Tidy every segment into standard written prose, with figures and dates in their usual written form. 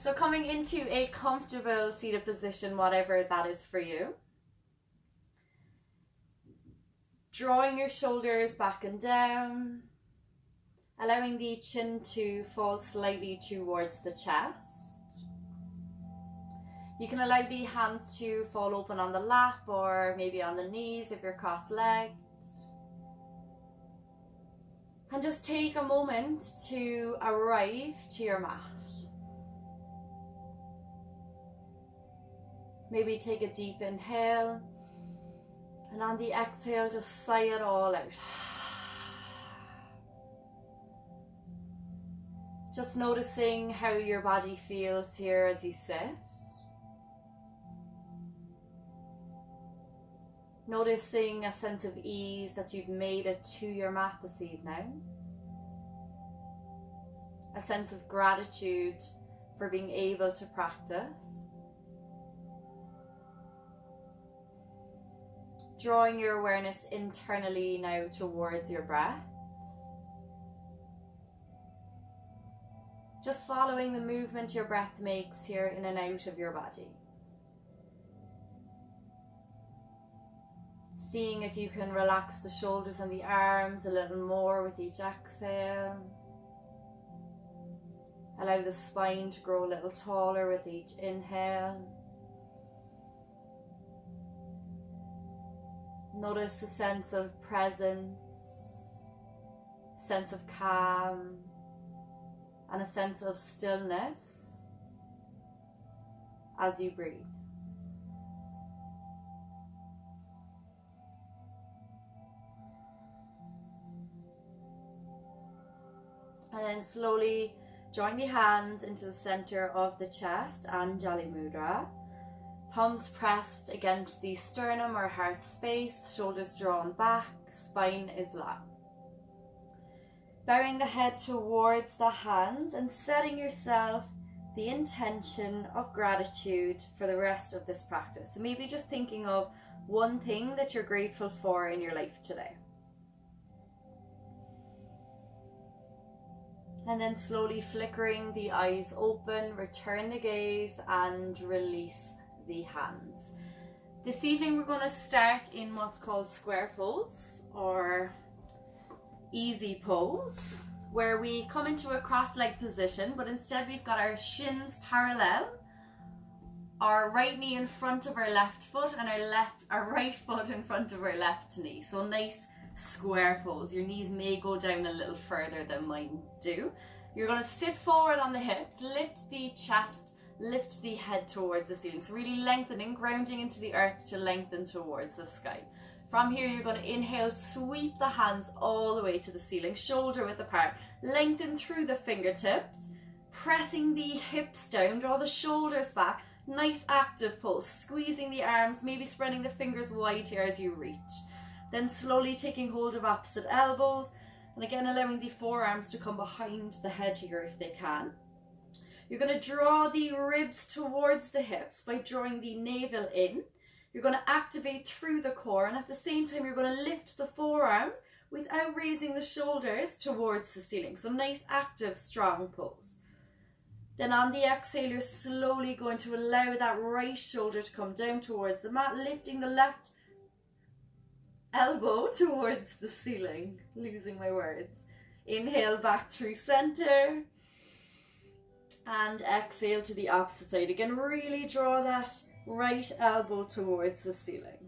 So coming into a comfortable seated position, whatever that is for you. Drawing your shoulders back and down, allowing the chin to fall slightly towards the chest. You can allow the hands to fall open on the lap or maybe on the knees if you're cross-legged. And just take a moment to arrive to your mat. Maybe take a deep inhale, and on the exhale, just sigh it all out. Just noticing how your body feels here as you sit. Noticing a sense of ease that you've made it to your mat this evening. A sense of gratitude for being able to practice. Drawing your awareness internally now towards your breath. Just following the movement your breath makes here in and out of your body. Seeing if you can relax the shoulders and the arms a little more with each exhale. Allow the spine to grow a little taller with each inhale. Notice a sense of presence, sense of calm, and a sense of stillness as you breathe. And then slowly drawing the hands into the center of the chest, Anjali Mudra. Palms pressed against the sternum or heart space, shoulders drawn back, spine is long. Bowing the head towards the hands and setting yourself the intention of gratitude for the rest of this practice. So maybe just thinking of one thing that you're grateful for in your life today. And then slowly flickering the eyes open, return the gaze and release the hands. This evening we're going to start in what's called square pose or easy pose, where we come into a cross-legged position, but instead we've got our shins parallel, our right knee in front of our left foot and our right foot in front of our left knee. So nice square pose. Your knees may go down a little further than mine do. You're going to sit forward on the hips, lift the chest, lift the head towards the ceiling. So really lengthening, grounding into the earth to lengthen towards the sky. From here you're going to inhale, sweep the hands all the way to the ceiling, shoulder width apart, lengthen through the fingertips, pressing the hips down, draw the shoulders back, nice active pose, squeezing the arms, maybe spreading the fingers wide here as you reach. Then slowly taking hold of opposite elbows, and again allowing the forearms to come behind the head here if they can. You're going to draw the ribs towards the hips by drawing the navel in. You're going to activate through the core, and at the same time you're going to lift the forearms without raising the shoulders towards the ceiling. So nice active strong pose. Then on the exhale you're slowly going to allow that right shoulder to come down towards the mat, lifting the left elbow towards the ceiling. Losing my words. Inhale back through center. And exhale to the opposite side. Again, really draw that right elbow towards the ceiling.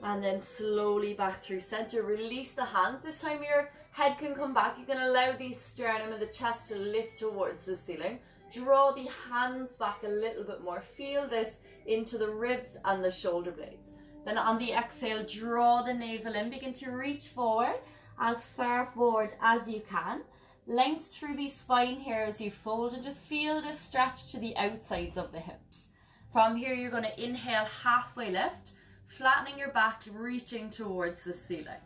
And then slowly back through center. Release the hands. This time your head can come back. You can allow the sternum and the chest to lift towards the ceiling. Draw the hands back a little bit more. Feel this into the ribs and the shoulder blades. Then on the exhale, draw the navel in. Begin to reach forward as far forward as you can. Length through the spine here as you fold, and just feel this stretch to the outsides of the hips. From here you're going to inhale, halfway lift, flattening your back, reaching towards the ceiling.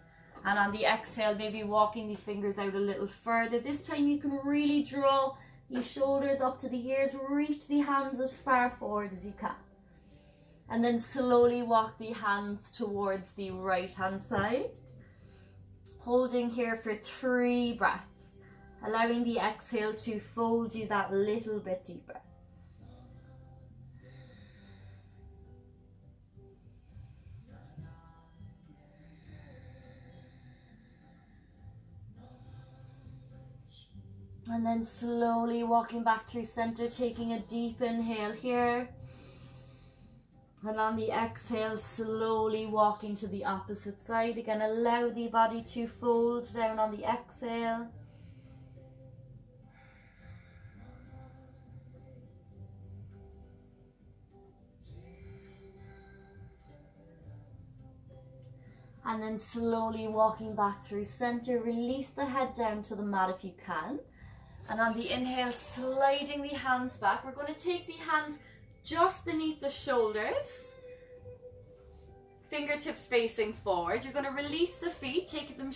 And on the exhale, maybe walking the fingers out a little further. This time you can really draw the shoulders up to the ears, reach the hands as far forward as you can. And then slowly walk the hands towards the right hand side. Holding here for 3 breaths. allowing the exhale to fold you that little bit deeper. And then slowly walking back through center, taking a deep inhale here. And on the exhale, slowly walking to the opposite side. Again, allow the body to fold down on the exhale. And then slowly walking back through center, release the head down to the mat if you can. And on the inhale, sliding the hands back. We're going to take the hands just beneath the shoulders. Fingertips facing forward. You're going to release the feet, take them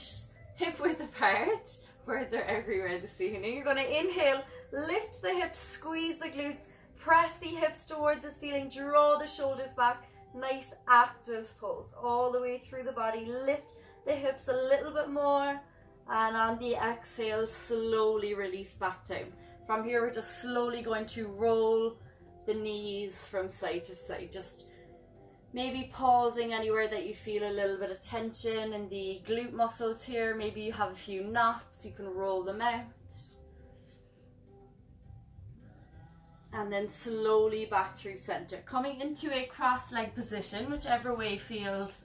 hip width apart. Words are everywhere this evening. You're going to inhale, lift the hips, squeeze the glutes, press the hips towards the ceiling, draw the shoulders back. Nice active pose all the way through the body. Lift the hips a little bit more, and on the exhale, slowly release back down. From here, we're just slowly going to roll the knees from side to side. Just maybe pausing anywhere that you feel a little bit of tension in the glute muscles here. Maybe you have a few knots, you can roll them out. And then slowly back through center, coming into a cross-leg position, whichever way feels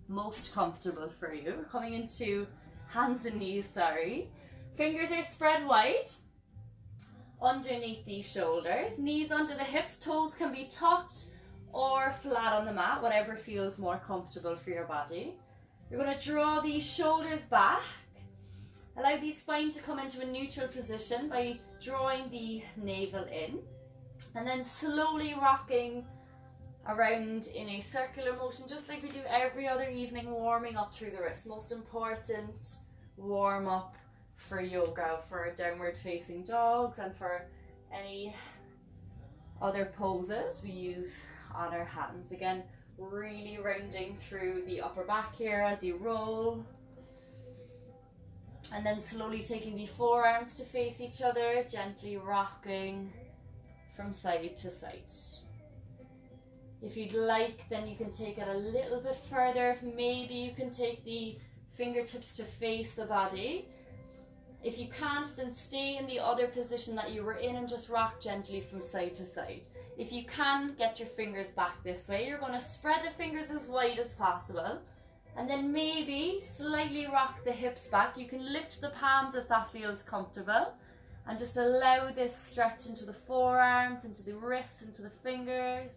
most comfortable for you. We're coming into hands and knees, sorry. Fingers are spread wide underneath the shoulders, knees under the hips, toes can be tucked or flat on the mat, whatever feels more comfortable for your body. You're going to draw the shoulders back, allow the spine to come into a neutral position by drawing the navel in. And then slowly rocking around in a circular motion, just like we do every other evening, warming up through the wrists. Most important warm up for yoga, for downward facing dogs, and for any other poses we use on our hands. Again, really rounding through the upper back here as you roll. And then slowly taking the forearms to face each other, gently rocking from side to side. If you'd like, then you can take it a little bit further. If maybe you can take the fingertips to face the body. If you can't, then stay in the other position that you were in and just rock gently from side to side. If you can, get your fingers back this way. You're going to spread the fingers as wide as possible. And then maybe slightly rock the hips back. You can lift the palms if that feels comfortable. And just allow this stretch into the forearms, into the wrists, into the fingers.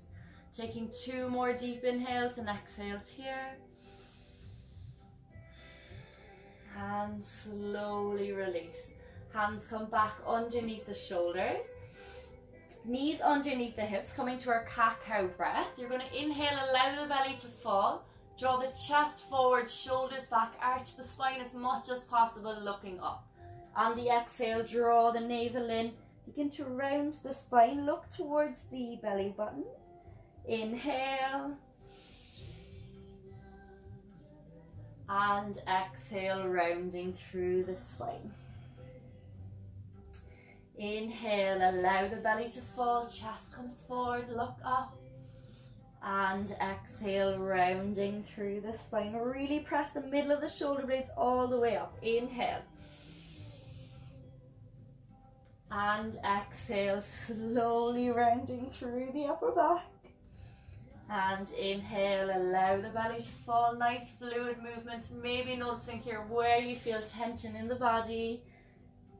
Taking 2 more deep inhales and exhales here. And slowly release. Hands come back underneath the shoulders. Knees underneath the hips, coming to our cat-cow breath. You're going to inhale, allow the belly to fall. Draw the chest forward, shoulders back, arch the spine as much as possible, looking up. On the exhale, draw the navel in. Begin to round the spine. Look towards the belly button. Inhale. And exhale, rounding through the spine. Inhale, allow the belly to fall. Chest comes forward, look up. And exhale, rounding through the spine. Really press the middle of the shoulder blades all the way up. Inhale. And exhale, slowly rounding through the upper back. And inhale, allow the belly to fall. Nice fluid movement. Maybe noticing here where you feel tension in the body.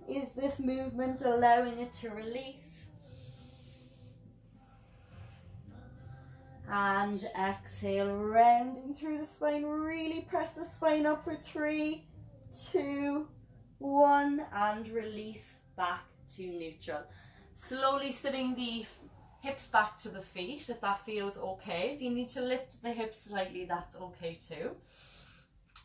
Is this movement allowing it to release? And exhale, rounding through the spine. Really press the spine up for 3, 2, 1, and release back to neutral. Slowly sitting the hips back to the feet if that feels okay. If you need to lift the hips slightly, that's okay too.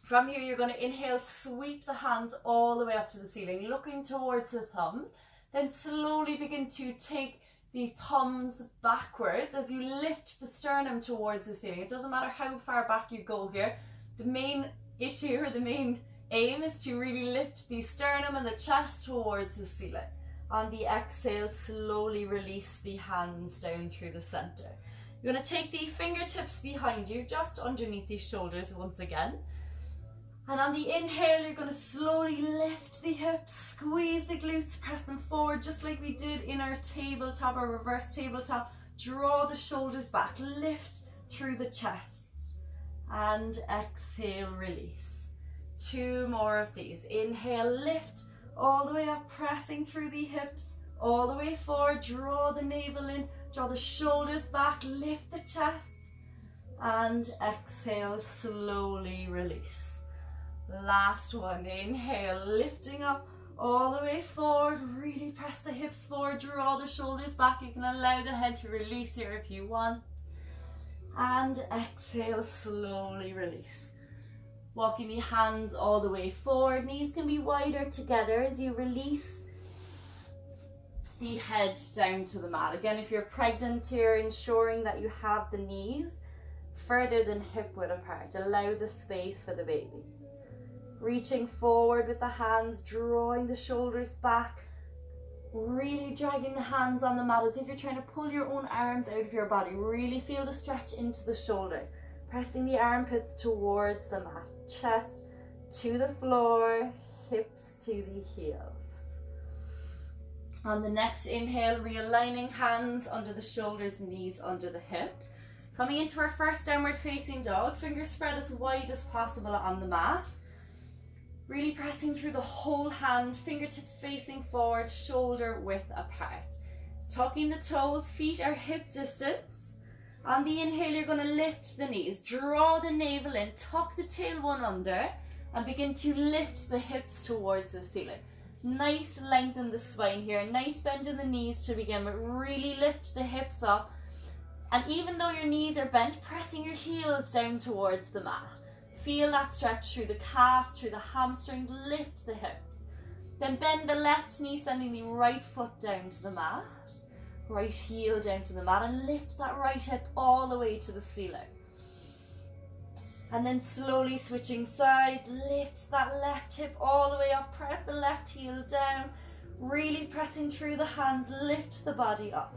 From here, you're going to inhale, sweep the hands all the way up to the ceiling, looking towards the thumbs. Then slowly begin to take the thumbs backwards as you lift the sternum towards the ceiling. It doesn't matter how far back you go here. The main issue, or the main Aim is to really lift the sternum and the chest towards the ceiling. On the exhale, slowly release the hands down through the center. You're going to take the fingertips behind you, just underneath the shoulders once again. And on the inhale, you're going to slowly lift the hips, squeeze the glutes, press them forward, just like we did in our tabletop, our reverse tabletop. Draw the shoulders back, lift through the chest. And exhale, release. 2 more of these. Inhale, lift all the way up, pressing through the hips, all the way forward. Draw the navel in, draw the shoulders back, lift the chest. And exhale, slowly release. Last one. Inhale, lifting up all the way forward. Really press the hips forward, draw the shoulders back. You can allow the head to release here if you want. And exhale, slowly release. Walking the hands all the way forward. Knees can be wider together as you release the head down to the mat. Again, if you're pregnant here, ensuring that you have the knees further than hip width apart. Allow the space for the baby. Reaching forward with the hands, drawing the shoulders back. Really dragging the hands on the mat as if you're trying to pull your own arms out of your body. Really feel the stretch into the shoulders. Pressing the armpits towards the mat. Chest to the floor, hips to the heels. On the next inhale, realigning hands under the shoulders, knees under the hips. Coming into our first downward facing dog, fingers spread as wide as possible on the mat. Really pressing through the whole hand, fingertips facing forward, shoulder width apart. Tucking the toes, feet are hip distance. On the inhale, you're going to lift the knees, draw the navel in, tuck the tailbone under, and begin to lift the hips towards the ceiling. Nice length in the spine here, nice bend in the knees to begin with. Really lift the hips up. And even though your knees are bent, pressing your heels down towards the mat. Feel that stretch through the calves, through the hamstrings, lift the hips. Then bend the left knee, sending the right foot down to the mat. Right heel down to the mat and lift that right hip all the way to the ceiling. And then slowly switching sides, lift that left hip all the way up, press the left heel down, really pressing through the hands, lift the body up.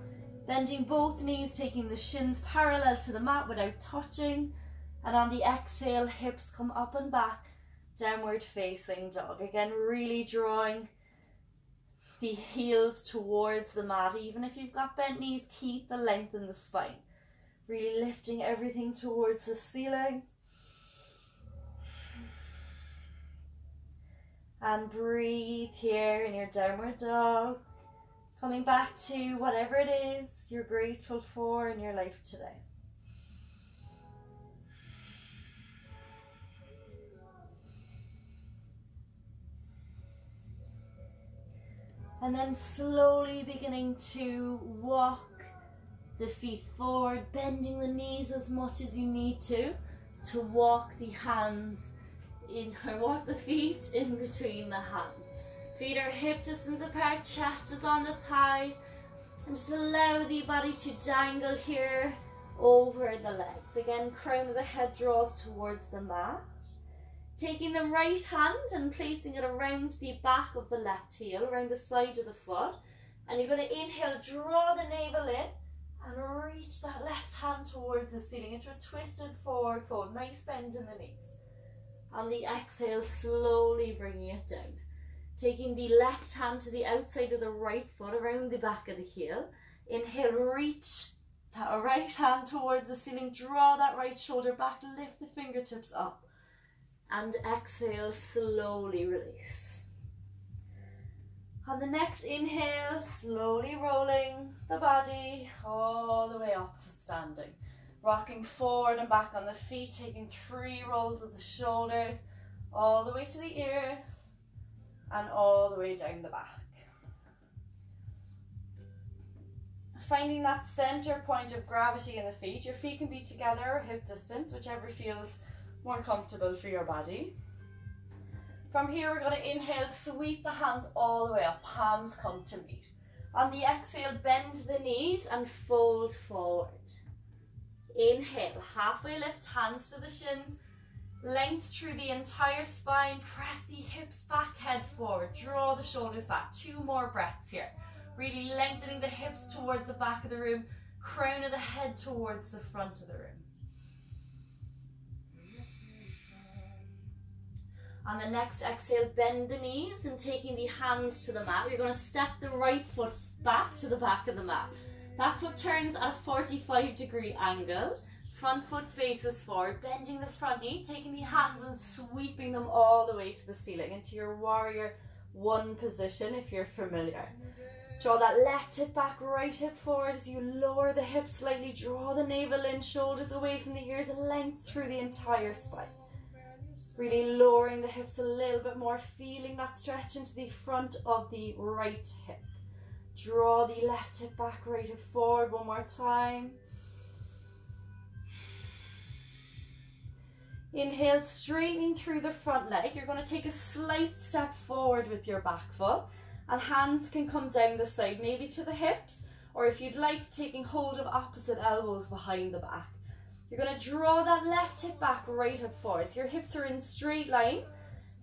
Bending both knees, taking the shins parallel to the mat without touching. And on the exhale, hips come up and back, downward facing dog. Again, really drawing the heels towards the mat. Even if you've got bent knees, keep the length in the spine. Really lifting everything towards the ceiling. And breathe here in your downward dog. Coming back to whatever it is you're grateful for in your life today. And then slowly beginning to walk the feet forward, bending the knees as much as you need to walk the hands in, or walk the feet in between the hands. Feet are hip distance apart, chest is on the thighs, and just allow the body to dangle here over the legs. Again, crown of the head draws towards the mat. Taking the right hand and placing it around the back of the left heel, around the side of the foot. And you're going to inhale, draw the navel in, and reach that left hand towards the ceiling into a twisted forward fold. Nice bend in the knees. On the exhale, slowly bringing it down. Taking the left hand to the outside of the right foot, around the back of the heel. Inhale, reach that right hand towards the ceiling. Draw that right shoulder back, lift the fingertips up. And exhale, slowly release. On the next inhale, slowly rolling the body all the way up to standing. Rocking forward and back on the feet, taking 3 rolls of the shoulders, all the way to the ears, and all the way down the back. Finding that center point of gravity in the feet. Your feet can be together or hip distance, whichever feels more comfortable for your body. From here, we're going to inhale, sweep the hands all the way up, palms come to meet. On the exhale, bend the knees and fold forward. Inhale, halfway lift, hands to the shins, Length through the entire spine. Press the hips back, head forward. Draw the shoulders back. 2 more breaths here. Really lengthening the hips towards the back of the room. Crown of the head towards the front of the room. On the next exhale, bend the knees and taking the hands to the mat. You're going to step the right foot back to the back of the mat. Back foot turns at a 45-degree angle. Front foot faces forward, bending the front knee, taking the hands and sweeping them all the way to the ceiling into your warrior 1 position if you're familiar. Draw that left hip back, right hip forward as you lower the hips slightly. Draw the navel in, shoulders away from the ears, length through the entire spine. Really lowering the hips a little bit more, feeling that stretch into the front of the right hip. Draw the left hip back, right hip forward 1 more time. Inhale, straightening through the front leg. You're going to take a slight step forward with your back foot, and hands can come down the side, maybe to the hips, or if you'd like, taking hold of opposite elbows behind the back. You're going to draw that left hip back, right hip forward. So your hips are in straight line,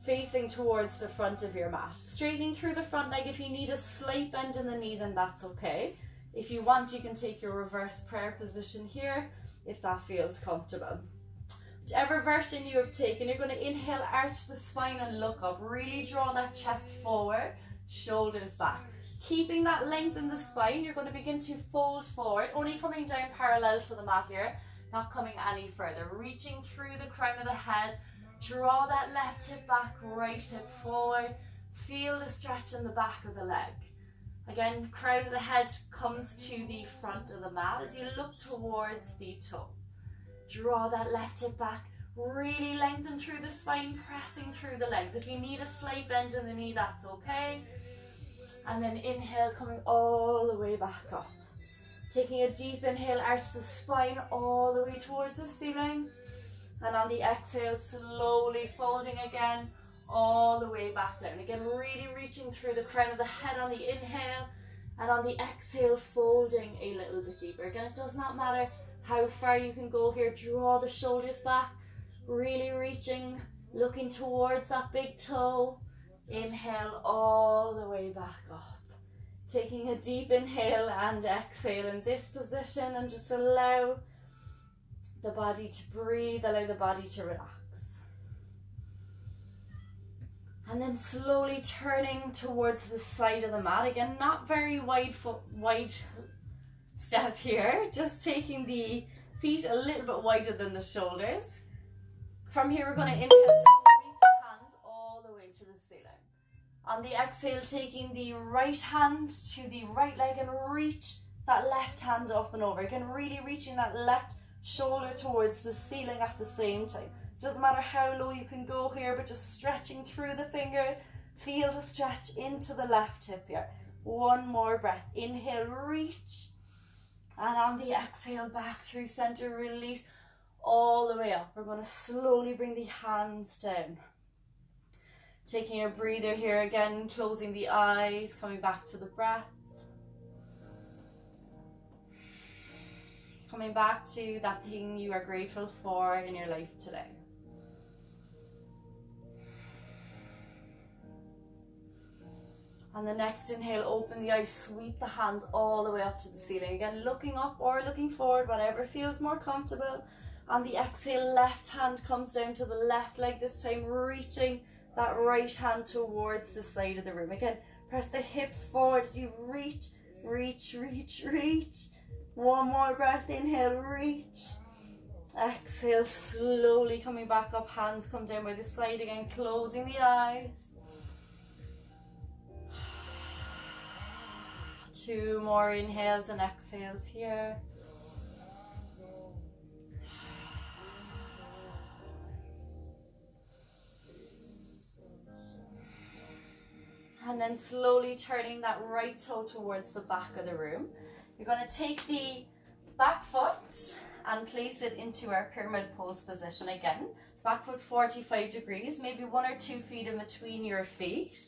facing towards the front of your mat. Straightening through the front leg. If you need a slight bend in the knee, then that's okay. If you want, you can take your reverse prayer position here, if that feels comfortable. Whichever version you have taken, you're going to inhale, arch the spine and look up. Really draw that chest forward, shoulders back. Keeping that length in the spine, you're going to begin to fold forward, only coming down parallel to the mat here, not coming any further. Reaching through the crown of the head, draw that left hip back, right hip forward. Feel the stretch in the back of the leg. Again, crown of the head comes to the front of the mat as you look towards the toe. Draw that left hip back, really lengthen through the spine, pressing through the legs. If you need a slight bend in the knee, that's okay. And then inhale, coming all the way back up. Taking a deep inhale, arch the spine all the way towards the ceiling. And on the exhale, slowly folding again, all the way back down. Again, really reaching through the crown of the head on the inhale. And on the exhale, folding a little bit deeper. Again, it does not matter how far you can go here. Draw the shoulders back, really reaching, looking towards that big toe. Inhale all the way back up. Taking a deep inhale and exhale in this position, and just allow the body to breathe, allow the body to relax. And then slowly turning towards the side of the mat. Again, not very wide step here, just taking the feet a little bit wider than the shoulders. From here, we're going to inhale, sweep the hands all the way to the ceiling. On the exhale, taking the right hand to the right leg and reach that left hand up and over. Again, really reaching that left shoulder towards the ceiling at the same time. Doesn't matter how low you can go here, but just stretching through the fingers. Feel the stretch into the left hip here. 1 more breath. Inhale, reach. And on the exhale, back through center, release all the way up. We're going to slowly bring the hands down. Taking a breather here again, closing the eyes, coming back to the breath. Coming back to that thing you are grateful for in your life today. On the next inhale, open the eyes, sweep the hands all the way up to the ceiling. Again, looking up or looking forward, whatever feels more comfortable. On the exhale, left hand comes down to the left leg this time, reaching that right hand towards the side of the room. Again, press the hips forward as you reach, reach, reach, reach. 1 more breath, inhale, reach. Exhale, slowly coming back up, hands come down by the side again, closing the eyes. 2 more inhales and exhales here. And then slowly turning that right toe towards the back of the room. You're going to take the back foot and place it into our pyramid pose position again. So back foot 45 degrees, maybe 1 or 2 feet in between your feet.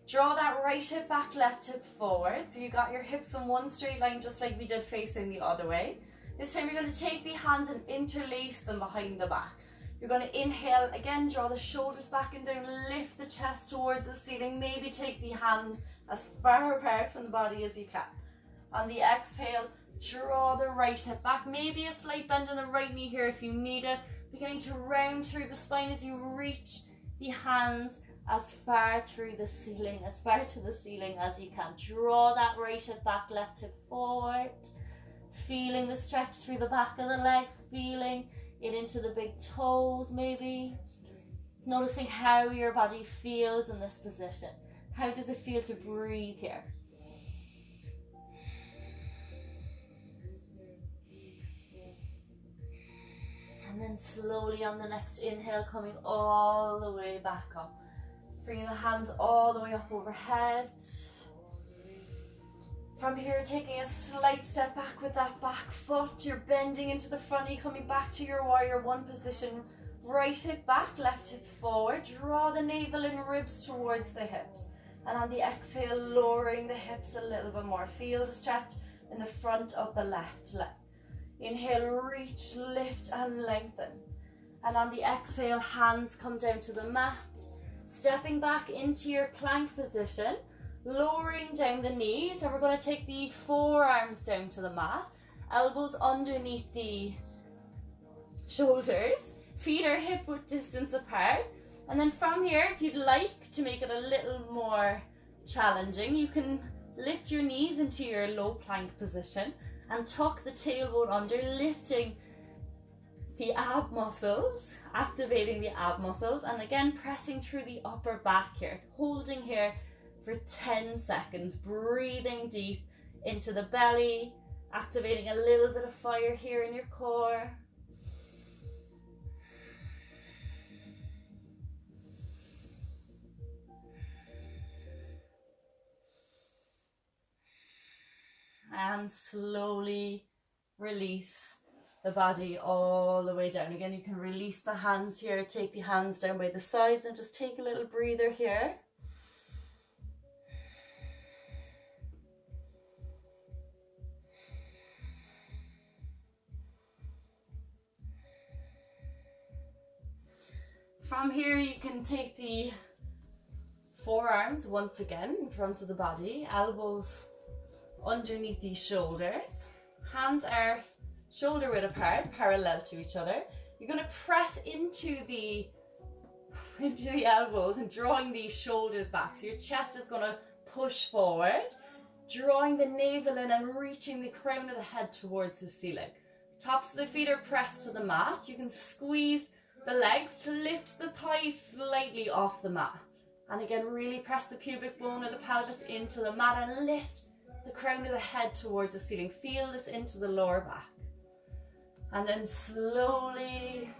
Draw that right hip back, left hip forward. So you got your hips in one straight line, just like we did facing the other way. This time you're going to take the hands and interlace them behind the back. You're going to inhale, again, draw the shoulders back and down, lift the chest towards the ceiling, maybe take the hands as far apart from the body as you can. On the exhale, draw the right hip back, maybe a slight bend in the right knee here if you need it. Beginning to round through the spine as you reach the hands as far through the ceiling, as far to the ceiling as you can. Draw that right hip back, left hip forward. Feeling the stretch through the back of the leg, feeling it into the big toes maybe. Noticing how your body feels in this position. How does it feel to breathe here? And then slowly on the next inhale, coming all the way back up. Bringing the hands all the way up overhead. From here, taking a slight step back with that back foot. You're bending into the front knee, coming back to your warrior one position. Right hip back, left hip forward. Draw the navel and ribs towards the hips. And on the exhale, lowering the hips a little bit more. Feel the stretch in the front of the left leg. Inhale, reach, lift and lengthen. And on the exhale, hands come down to the mat. Stepping back into your plank position. Lowering down the knees, and we're going to take the forearms down to the mat. Elbows underneath the shoulders. Feet are hip width distance apart. And then from here, if you'd like to make it a little more challenging, you can lift your knees into your low plank position and tuck the tailbone under, lifting the ab muscles, activating the ab muscles, and again pressing through the upper back here, holding here for 10 seconds, breathing deep into the belly, activating a little bit of fire here in your core. And slowly release the body all the way down. Again, you can release the hands here, take the hands down by the sides and just take a little breather here. From here, you can take the forearms once again in front of the body, elbows underneath the shoulders. Hands are shoulder width apart, parallel to each other. You're going to press into the elbows and drawing the shoulders back. So your chest is going to push forward, drawing the navel in and reaching the crown of the head towards the ceiling. Tops of the feet are pressed to the mat. You can squeeze the legs to lift the thighs slightly off the mat. And again, really press the pubic bone or the pelvis into the mat and lift the crown of the head towards the ceiling. Feel this into the lower back. And then slowly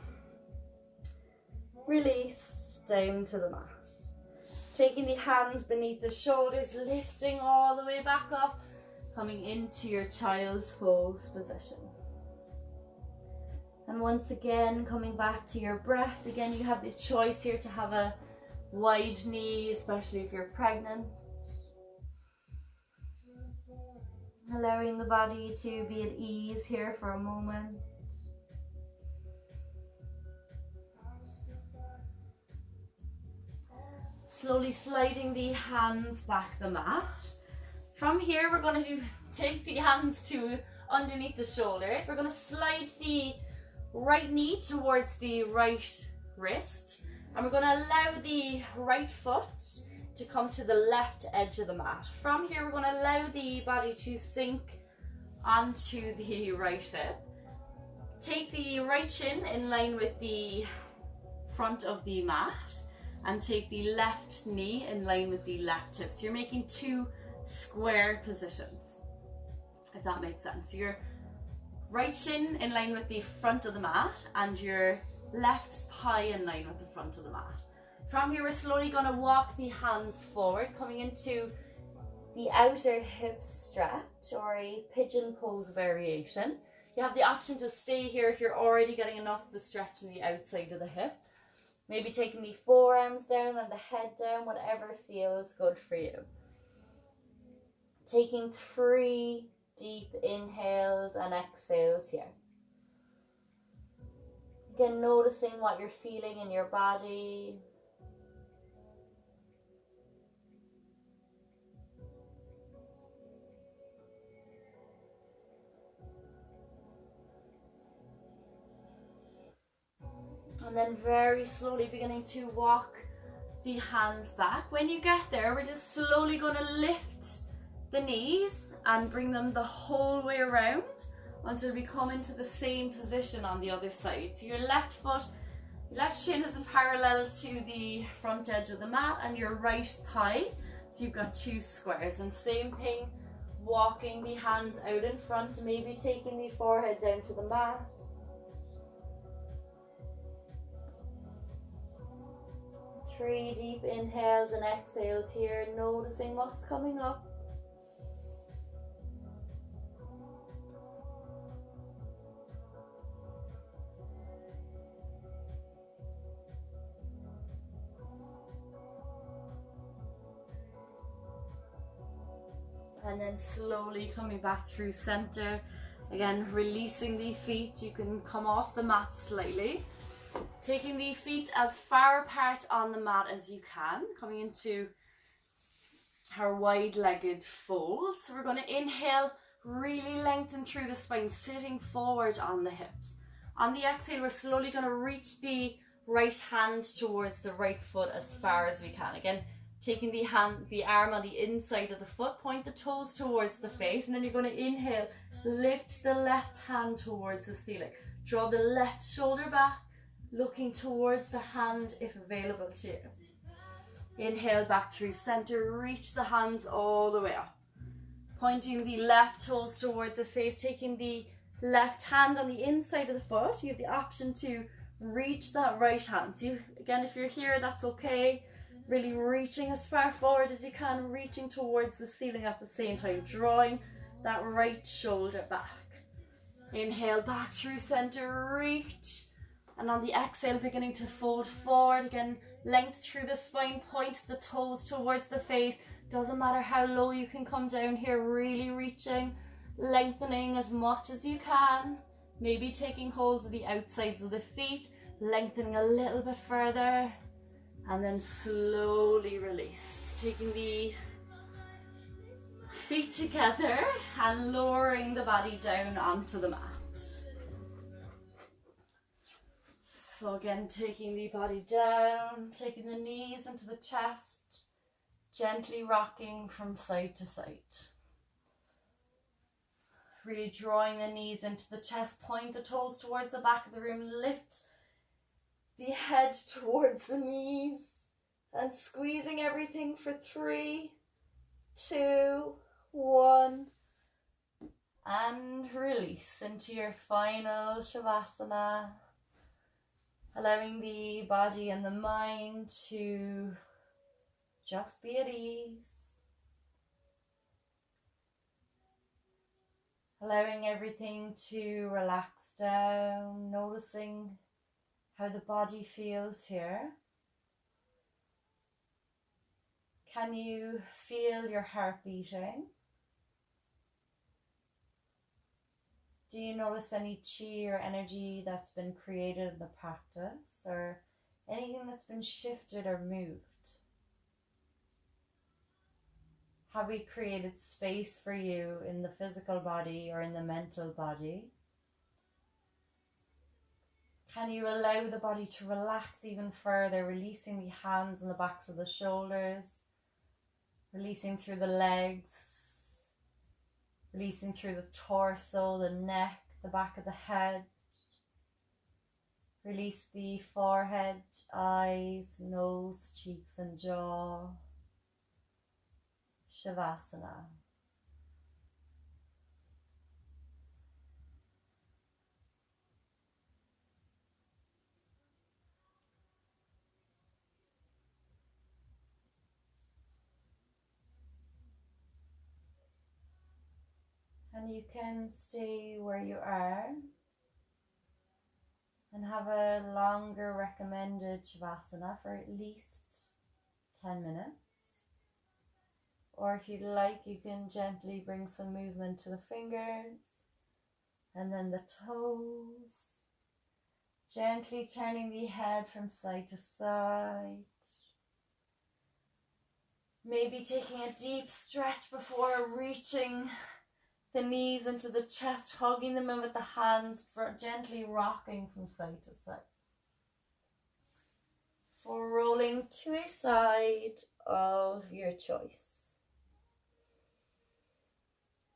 release down to the mat. Taking the hands beneath the shoulders, lifting all the way back up, coming into your child's pose position. And once again, coming back to your breath. Again, you have the choice here to have a wide knee, especially if you're pregnant. Allowing the body to be at ease here for a moment. Slowly sliding the hands back the mat. From here, we're going to take the hands to underneath the shoulders. We're going to slide the right knee towards the right wrist. And we're going to allow the right foot to come to the left edge of the mat. From here, we're going to allow the body to sink onto the right hip. Take the right shin in line with the front of the mat and take the left knee in line with the left hip. So you're making two square positions, if that makes sense. Your right shin in line with the front of the mat and your left thigh in line with the front of the mat. From here, we're slowly going to walk the hands forward, coming into the outer hip stretch or a pigeon pose variation. You have the option to stay here if you're already getting enough of the stretch in the outside of the hip. Maybe taking the forearms down and the head down, whatever feels good for you. Taking 3 deep inhales and exhales here. Again, noticing what you're feeling in your body. And then very slowly beginning to walk the hands back. When you get there, we're just slowly going to lift the knees and bring them the whole way around until we come into the same position on the other side. So your left foot, your left shin is in parallel to the front edge of the mat, and your right thigh, so you've got two squares. And same thing, walking the hands out in front, maybe taking the forehead down to the mat. Three deep inhales and exhales here, noticing what's coming up. And then slowly coming back through center. Again, releasing the feet. You can come off the mat slightly. Taking the feet as far apart on the mat as you can. Coming into our wide-legged fold. So we're going to inhale, really lengthen through the spine, sitting forward on the hips. On the exhale, we're slowly going to reach the right hand towards the right foot as far as we can. Again, taking the arm on the inside of the foot, point the toes towards the face, and then you're going to inhale, lift the left hand towards the ceiling. Draw the left shoulder back, looking towards the hand if available to you. Inhale back through center, reach the hands all the way up. Pointing the left toes towards the face, taking the left hand on the inside of the foot. You have the option to reach that right hand. So again, if you're here, that's okay. Really reaching as far forward as you can, reaching towards the ceiling at the same time, drawing that right shoulder back. Inhale back through center, reach. And on the exhale, beginning to fold forward. Again, length through the spine, point the toes towards the face. Doesn't matter how low you can come down here, really reaching, lengthening as much as you can. Maybe taking hold of the outsides of the feet, lengthening a little bit further. And then slowly release, taking the feet together and lowering the body down onto the mat. So again, taking the body down, taking the knees into the chest, gently rocking from side to side. Really drawing the knees into the chest, point the toes towards the back of the room, lift the head towards the knees, and squeezing everything for 3, 2, 1, and release into your final Shavasana, allowing the body and the mind to just be at ease, allowing everything to relax down, noticing how the body feels here. Can you feel your heart beating? Do you notice any chi or energy that's been created in the practice, or anything that's been shifted or moved? Have we created space for you in the physical body or in the mental body? Can you allow the body to relax even further, releasing the hands and the backs of the shoulders, releasing through the legs, releasing through the torso, the neck, the back of the head. Release the forehead, eyes, nose, cheeks and jaw. Shavasana. And you can stay where you are and have a longer recommended Shavasana for at least 10 minutes. Or if you'd like, you can gently bring some movement to the fingers and then the toes Gently turning the head from side to side. Maybe taking a deep stretch before reaching the knees into the chest, hugging them in with the hands, gently rocking from side to side. For rolling to a side of your choice.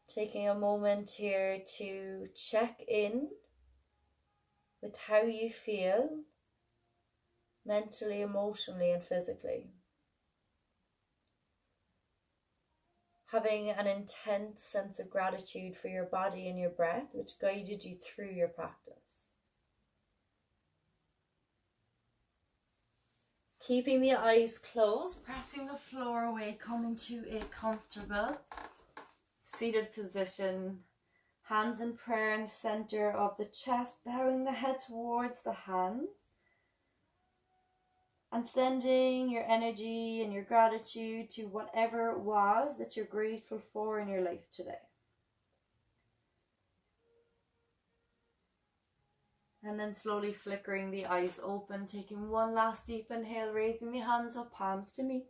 Taking a moment here to check in with how you feel mentally, emotionally, and physically. Having an intense sense of gratitude for your body and your breath, which guided you through your practice. Keeping the eyes closed, pressing the floor away, coming to a comfortable seated position. Hands in prayer in the center of the chest, bowing the head towards the hands. And sending your energy and your gratitude to whatever it was that you're grateful for in your life today. And then slowly flickering the eyes open, taking one last deep inhale, raising the hands up, palms to meet.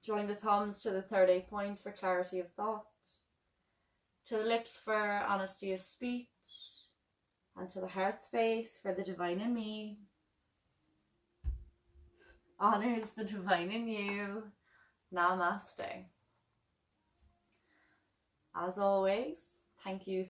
Drawing the thumbs to the third eye point for clarity of thought. To the lips for honesty of speech. And to the heart space for the divine in me. Honors the divine in you. Namaste. As always, thank you